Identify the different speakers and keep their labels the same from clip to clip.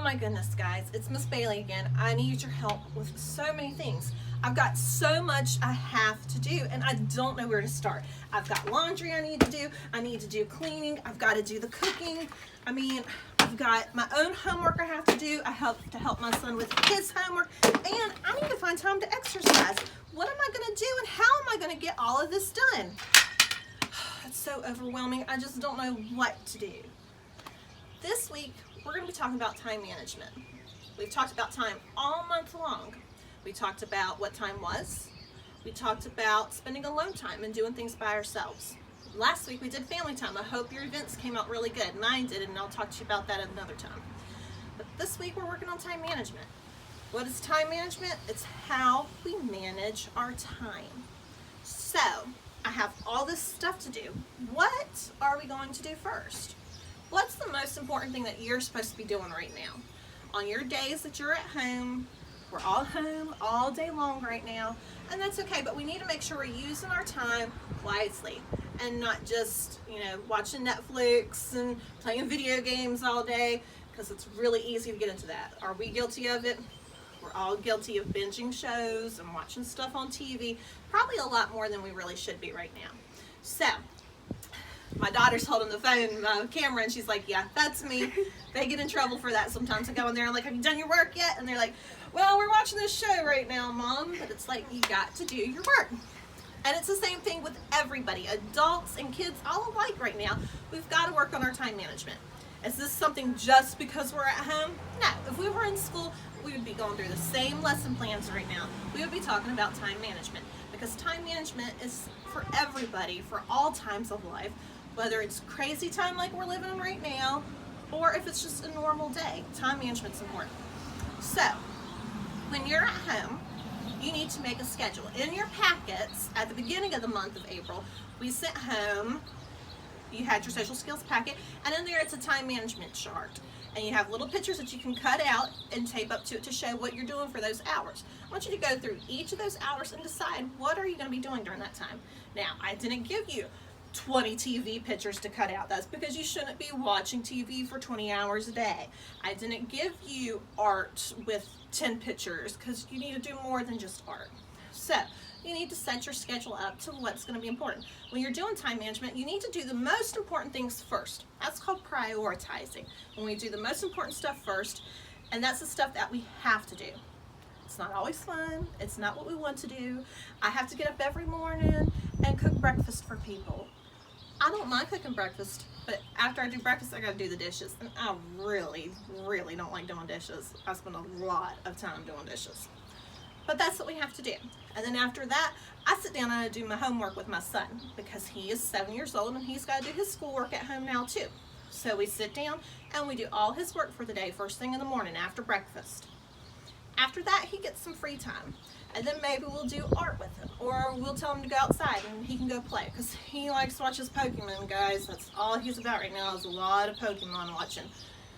Speaker 1: my goodness, guys, it's Miss Bailey again. I need your help with so many things. I've got so much I have to do, and I don't know where to start. I've got laundry I need to do cleaning, I've got to do the cooking. I mean, I've got my own homework I have to do. I have to help my son with his homework, and I need to find time to exercise. What am I going to do, and how am I going to get all of this done? It's so overwhelming. I just don't know what to do. This week, we're going to be talking about time management. We've talked about time all month long. We talked about what time was. We talked about spending alone time and doing things by ourselves. Last week we did family time. I hope your events came out really good. Mine did, and I'll talk to you about that another time. But this week we're working on time management. What is time management? It's how we manage our time. So, I have all this stuff to do. What are we going to do first? What's the most important thing that you're supposed to be doing right now? On your days that you're at home, we're all home all day long right now, and that's okay, but we need to make sure we're using our time wisely and not just, watching Netflix and playing video games all day, because it's really easy to get into that. Are we guilty of it? We're all guilty of binging shows and watching stuff on TV, probably a lot more than we really should be right now. So, my daughter's holding the phone camera, and she's like, yeah, that's me. They get in trouble for that sometimes. I go in there and I'm like, have you done your work yet? And they're like, well, we're watching this show right now, Mom. But it's like, you got to do your work. And it's the same thing with everybody, adults and kids, all alike right now. We've got to work on our time management. Is this something just because we're at home? No. If we were in school, we would be going through the same lesson plans right now. We would be talking about time management, because time management is for everybody, for all times of life, whether it's crazy time like we're living in right now, or if it's just a normal day. Time management's important. So, when you're at home, you need to make a schedule. In your packets, at the beginning of the month of April, we sent home, you had your social skills packet, and in there it's a time management chart. And you have little pictures that you can cut out and tape up to it to show what you're doing for those hours. I want you to go through each of those hours and decide what are you going to be doing during that time. Now, I didn't give you 20 TV pictures to cut out. That's because you shouldn't be watching TV for 20 hours a day. I didn't give you art with 10 pictures, because you need to do more than just art. So, you need to set your schedule up to what's going to be important. When you're doing time management, you need to do the most important things first. That's called prioritizing. When we do the most important stuff first, and that's the stuff that we have to do. It's not always fun. It's not what we want to do. I have to get up every morning and cook breakfast for people. I don't mind cooking breakfast, but after I do breakfast, I gotta do the dishes. And I really, really don't like doing dishes. I spend a lot of time doing dishes. But that's what we have to do. And then after that, I sit down and I do my homework with my son, because he is 7 years old and he's gotta do his schoolwork at home now too. So we sit down and we do all his work for the day first thing in the morning after breakfast. After that, he gets some free time. And then maybe we'll do art with him, or we'll tell him to go outside and he can go play, because he likes to watch his Pokemon, guys. That's all he's about right now, is a lot of Pokemon watching.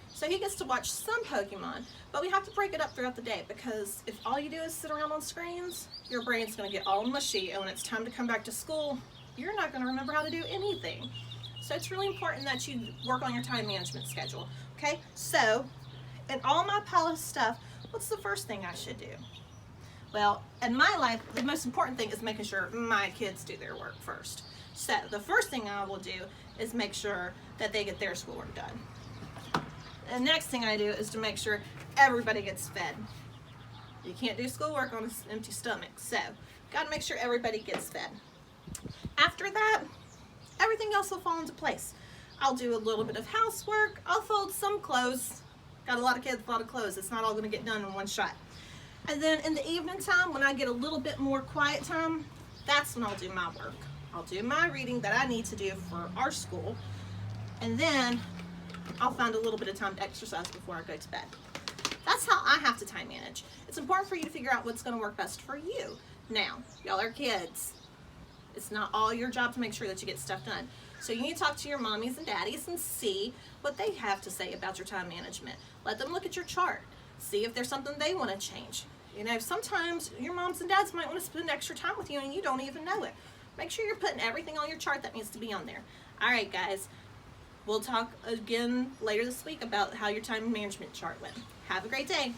Speaker 1: So he gets to watch some Pokemon, but we have to break it up throughout the day, because if all you do is sit around on screens, your brain's going to get all mushy, and when it's time to come back to school, you're not going to remember how to do anything. So it's really important that you work on your time management schedule, okay? So, in all my pile of stuff, what's the first thing I should do? Well, in my life, the most important thing is making sure my kids do their work first. So, the first thing I will do is make sure that they get their schoolwork done. The next thing I do is to make sure everybody gets fed. You can't do schoolwork on an empty stomach, so gotta make sure everybody gets fed. After that, everything else will fall into place. I'll do a little bit of housework, I'll fold some clothes. Got a lot of kids, a lot of clothes. It's not all gonna get done in one shot. And then in the evening time, when I get a little bit more quiet time, that's when I'll do my work. I'll do my reading that I need to do for our school, and then I'll find a little bit of time to exercise before I go to bed. That's how I have to time manage. It's important for you to figure out what's going to work best for you. Now, y'all are kids. It's not all your job to make sure that you get stuff done. So you need to talk to your mommies and daddies and see what they have to say about your time management. Let them look at your chart. See if there's something they want to change. Sometimes your moms and dads might want to spend extra time with you and you don't even know it. Make sure you're putting everything on your chart that needs to be on there. All right, guys. We'll talk again later this week about how your time management chart went. Have a great day.